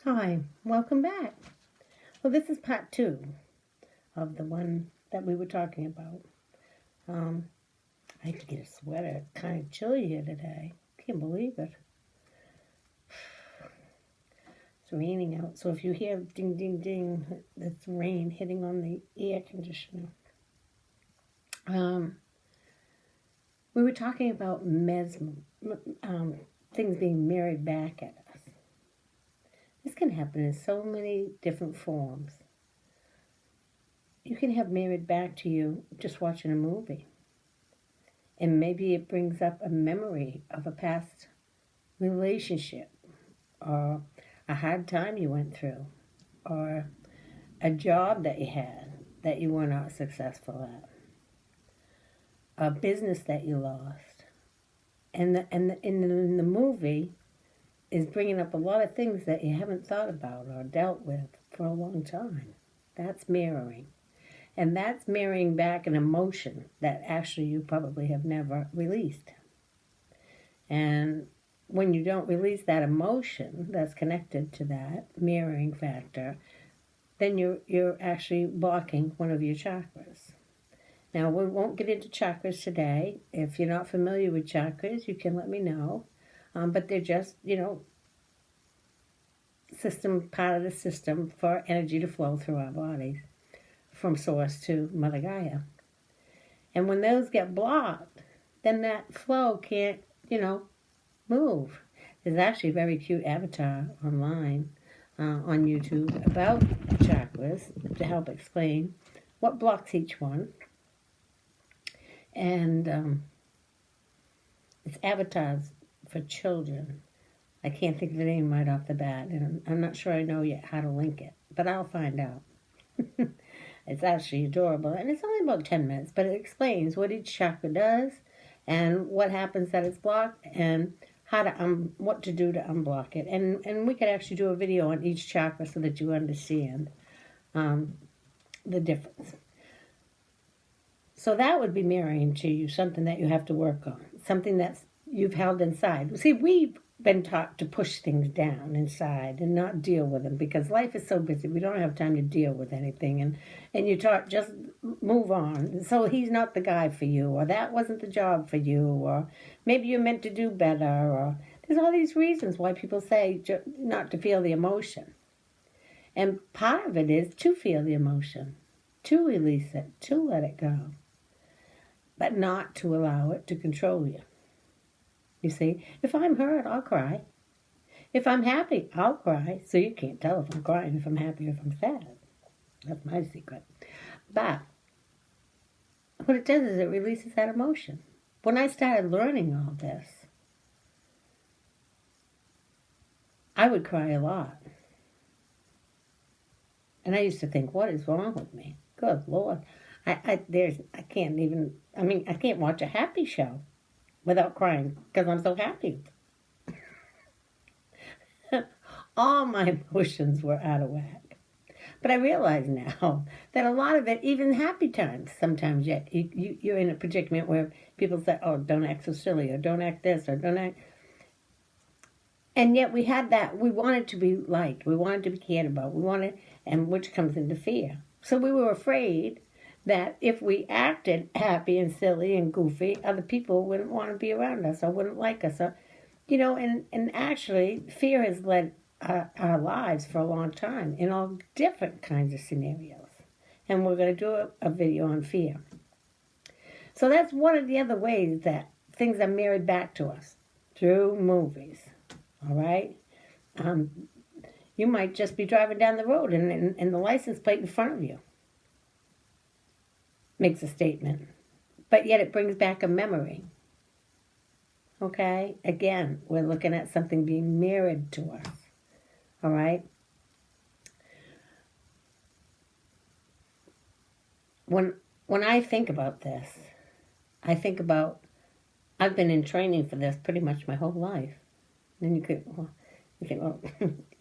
Hi, welcome back. Well, this is part two of the one that we were talking about. Um, I have to get a sweater. It's kind of chilly here today. Can't believe it. It's raining out, so if you hear ding, ding, ding, that's rain hitting on the air conditioner. Um, we were talking about things being mirrored back at us. This can happen in so many different forms. You can have mirrored back to you just watching a movie. And maybe it brings up a memory of a past relationship or a hard time you went through or a job that you had that you were not successful at, a business that you lost. In the movie is bringing up a lot of things that you haven't thought about or dealt with for a long time. That's mirroring. And that's mirroring back an emotion that actually you probably have never released. And when you don't release that emotion that's connected to that mirroring factor, then you're actually blocking one of your chakras. Now, we won't get into chakras today. If you're not familiar with chakras, you can let me know. But they're just, part of the system for energy to flow through our bodies from source to Mother Gaia. And when those get blocked, then that flow can't, move. There's actually a very cute avatar online on YouTube about chakras to help explain what blocks each one. And it's avatars for children. I can't think of the name right off the bat, and I'm not sure I know yet how to link it, but I'll find out. It's actually adorable, and it's only about 10 minutes, but it explains what each chakra does and what happens that it's blocked and how to what to do to unblock it. And we could actually do a video on each chakra so that you understand the difference. So that would be mirroring to you something that you have to work on, something that's you've held inside. See, we've been taught to push things down inside and not deal with them because life is so busy. We don't have time to deal with anything. And you're taught just move on. So he's not the guy for you, or that wasn't the job for you, or maybe you're meant to do better, or there's all these reasons why people say not to feel the emotion. And part of it is to feel the emotion, to release it, to let it go, but not to allow it to control you. You see, if I'm hurt, I'll cry. If I'm happy, I'll cry. So you can't tell if I'm crying, if I'm happy, or if I'm sad. That's my secret. But what it does is it releases that emotion. When I started learning all this, I would cry a lot. And I used to think, what is wrong with me? Good Lord. I can't watch a happy show without crying because I'm so happy. All my emotions were out of whack. But I realize now that a lot of it, even happy times, sometimes you're in a predicament where people say, oh, don't act so silly, or don't act this, or don't act. And yet we had that. We wanted to be liked. We wanted to be cared about. And which comes into fear. So we were afraid that if we acted happy and silly and goofy, other people wouldn't want to be around us or wouldn't like us. Or, and actually, fear has led our lives for a long time in all different kinds of scenarios. And we're going to do a video on fear. So that's one of the other ways that things are mirrored back to us through movies. All right? You might just be driving down the road and the license plate in front of you makes a statement, but yet it brings back a memory. Okay? Again, we're looking at something being mirrored to us. All right? When I think about this, I think about I've been in training for this pretty much my whole life. And you think, well,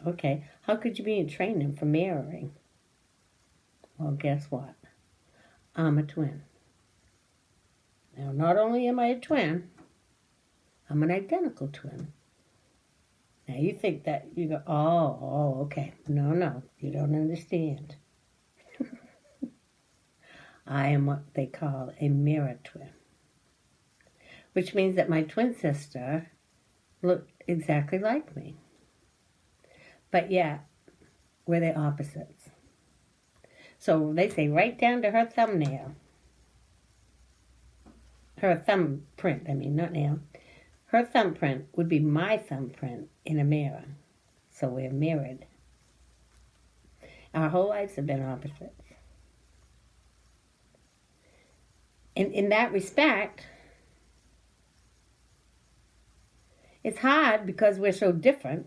okay, how could you be in training for mirroring? Well, guess what? I'm a twin. Now, not only am I a twin, I'm an identical twin. Now you think that you go, oh, okay. No, you don't understand. I am what they call a mirror twin, which means that my twin sister looked exactly like me. But yet, we're the opposites. So they say right down to her thumbnail, her thumbprint, not nail. Her thumbprint would be my thumbprint in a mirror. So we're mirrored. Our whole lives have been opposites. In that respect, it's hard because we're so different.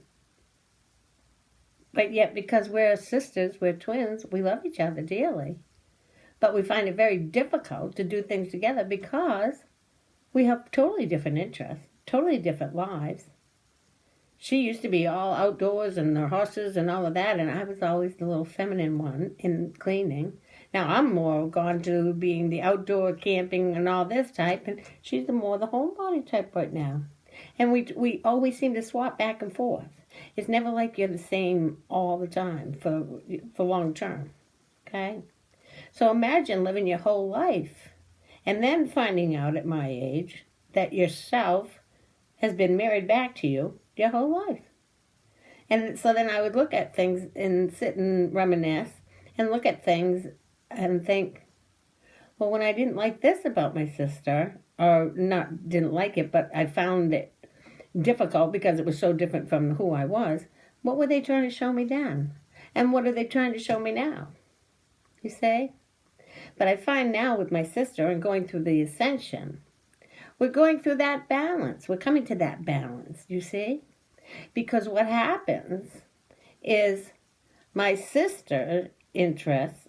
But yet, because we're sisters, we're twins, we love each other dearly. But we find it very difficult to do things together because we have totally different interests, totally different lives. She used to be all outdoors and the horses and all of that, and I was always the little feminine one in cleaning. Now I'm more gone to being the outdoor camping and all this type, and she's the homebody type right now. And we always seem to swap back and forth. It's never like you're the same all the time for long term, okay? So imagine living your whole life and then finding out at my age that yourself has been married back to you your whole life. And so then I would look at things and sit and reminisce and look at things and think, well, when I didn't like this about my sister, or not didn't like it, but I found it difficult because it was so different from who I was, what were they trying to show me then? And what are they trying to show me now? You say? But I find now with my sister and going through the ascension, we're going through that balance. We're coming to that balance, you see? Because what happens is my sister's interest,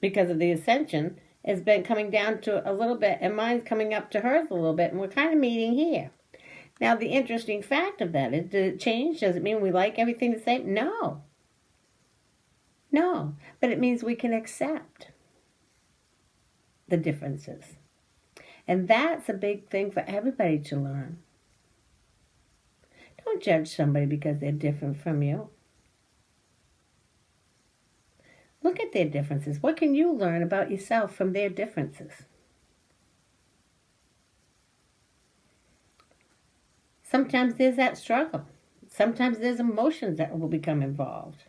because of the ascension, has been coming down to a little bit, and mine's coming up to hers a little bit, and we're kind of meeting here. Now, the interesting fact of that is, did it change? Does it mean we like everything the same? No. No. But it means we can accept the differences. And that's a big thing for everybody to learn. Don't judge somebody because they're different from you. Look at their differences. What can you learn about yourself from their differences? Sometimes there's that struggle. Sometimes there's emotions that will become involved.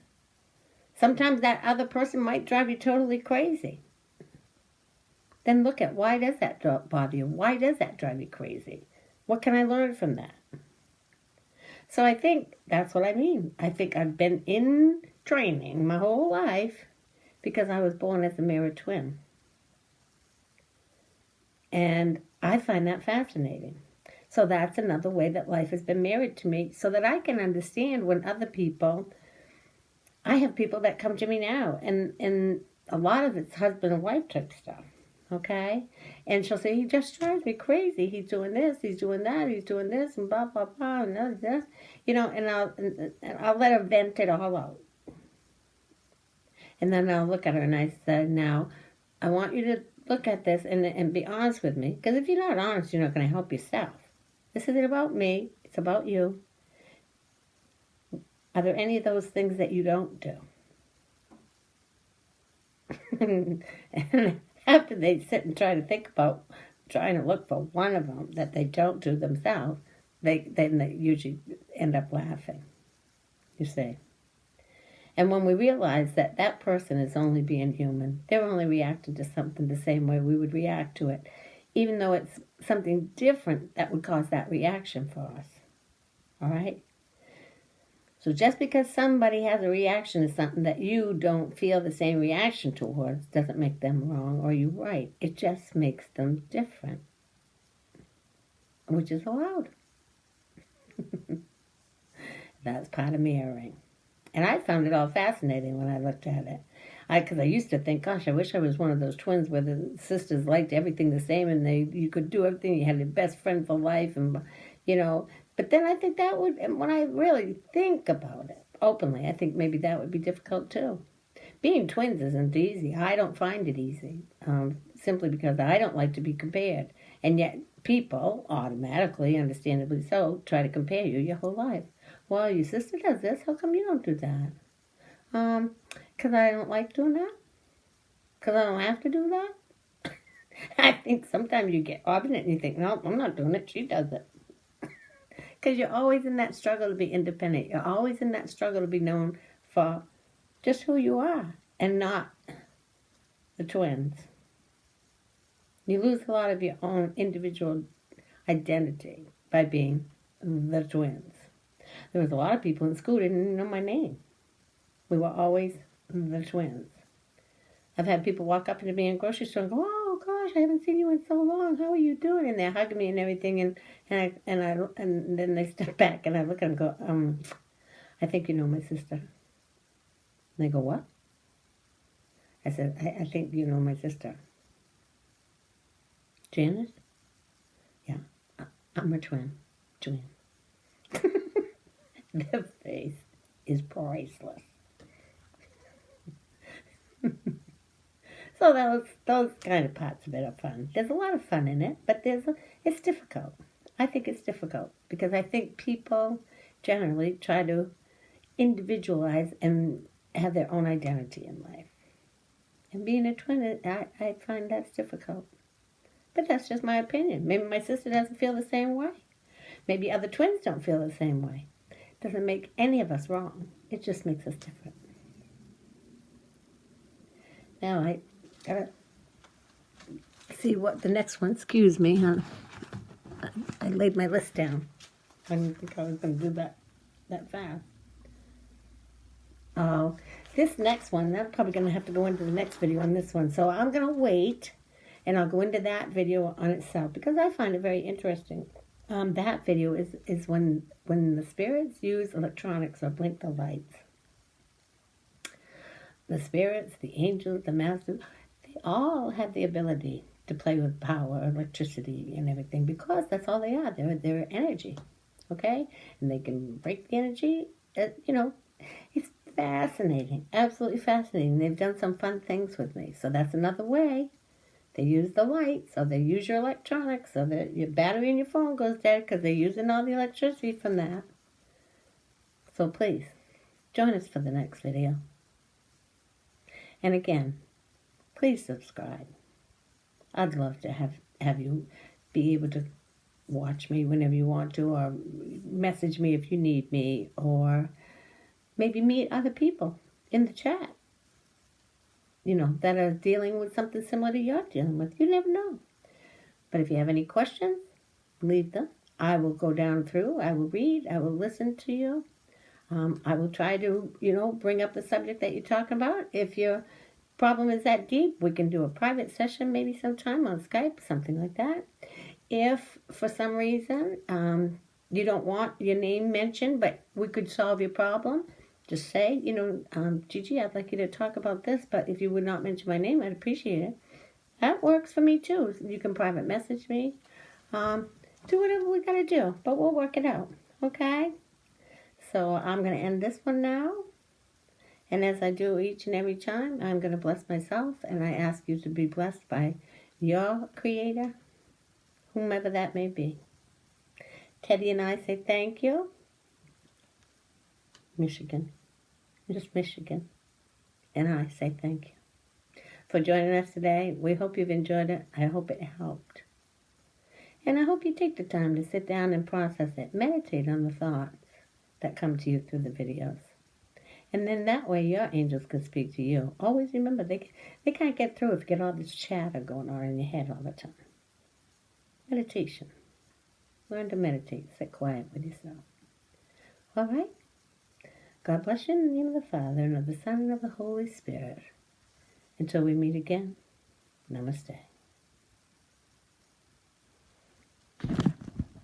Sometimes that other person might drive you totally crazy. Then look at, why does that bother you? Why does that drive you crazy? What can I learn from that? So I think that's what I mean. I think I've been in training my whole life because I was born as a mirror twin. And I find that fascinating. So that's another way that life has been mirrored to me, so that I can understand when other people, I have people that come to me now, and a lot of it's husband and wife type stuff, okay? And she'll say, he just drives me crazy. He's doing this, he's doing that, he's doing this, and blah, blah, blah, and this, and I'll let her vent it all out. And then I'll look at her and I said, now, I want you to look at this and be honest with me, because if you're not honest, you're not going to help yourself. This isn't about me. It's about you. Are there any of those things that you don't do? And after they sit and try to think about trying to look for one of them that they don't do themselves, then they usually end up laughing, you see. And when we realize that that person is only being human, they're only reacting to something the same way we would react to it, even though it's something different that would cause that reaction for us. All right? So just because somebody has a reaction to something that you don't feel the same reaction towards doesn't make them wrong or you right. It just makes them different, which is allowed. That's part of mirroring. And I found it all fascinating when I looked at it. Because I used to think, gosh, I wish I was one of those twins where the sisters liked everything the same and you could do everything. You had your best friend for life, and But then I think that would, and when I really think about it openly, I think maybe that would be difficult too. Being twins isn't easy. I don't find it easy, simply because I don't like to be compared. And yet people automatically, understandably so, try to compare you your whole life. Well, your sister does this. How come you don't do that? 'Cause I don't like doing that. 'Cause I don't have to do that. I think sometimes you get obstinate and you think, no, I'm not doing it. She does it. Because you're always in that struggle to be independent. You're always in that struggle to be known for just who you are and not the twins. You lose a lot of your own individual identity by being the twins. There was a lot of people in school who didn't even know my name. We were always the twins. I've had people walk up to me in a grocery store and go, "Oh gosh, I haven't seen you in so long. How are you doing?" And they're hugging me and everything, and then they step back and I look at them and go, "I think you know my sister." And they go, "What?" I said, I think you know my sister. Janet? Yeah, I'm a twin. Their face is priceless. So those kind of parts of it are fun. There's a lot of fun in it, but it's difficult. I think it's difficult because I think people generally try to individualize and have their own identity in life. And being a twin, I find that's difficult. But that's just my opinion. Maybe my sister doesn't feel the same way. Maybe other twins don't feel the same way. It doesn't make any of us wrong. It just makes us different. Now I gotta see what the next one. Excuse me, huh? I laid my list down. I didn't think I was going to do that fast. Oh, this next one, I'm probably going to have to go into the next video on this one. So I'm going to wait, and I'll go into that video on itself because I find it very interesting. That video is when the spirits use electronics or blink the lights. The spirits, the angels, the masters, they all have the ability to play with power, electricity, and everything because that's all they are. They're energy, okay? And they can break the energy. It's fascinating, absolutely fascinating. They've done some fun things with me. So that's another way. They use the lights, or they use your electronics, so that your battery in your phone goes dead because they're using all the electricity from that. So please, join us for the next video. And again, please subscribe. I'd love to have you be able to watch me whenever you want to, or message me if you need me, or maybe meet other people in the chat, that are dealing with something similar to you're dealing with. You never know. But if you have any questions, leave them. I will go down through. I will read. I will listen to you. I will try to, bring up the subject that you're talking about. If your problem is that deep, we can do a private session maybe sometime on Skype, something like that. If for some reason you don't want your name mentioned, but we could solve your problem, just say, Gigi, I'd like you to talk about this, but if you would not mention my name, I'd appreciate it. That works for me too. You can private message me. Do whatever we got to do, but we'll work it out, okay? So I'm going to end this one now. And as I do each and every time, I'm going to bless myself, and I ask you to be blessed by your Creator, whomever that may be. Teddy and I say thank you. Michigan. Just Michigan. And I say thank you for joining us today. We hope you've enjoyed it. I hope it helped. And I hope you take the time to sit down and process it. Meditate on the thoughts that come to you through the videos. And then that way your angels can speak to you. Always remember, they can't get through if you get all this chatter going on in your head all the time. Meditation. Learn to meditate. Sit quiet with yourself. All right? God bless you in the name of the Father, and of the Son, and of the Holy Spirit. Until we meet again, namaste.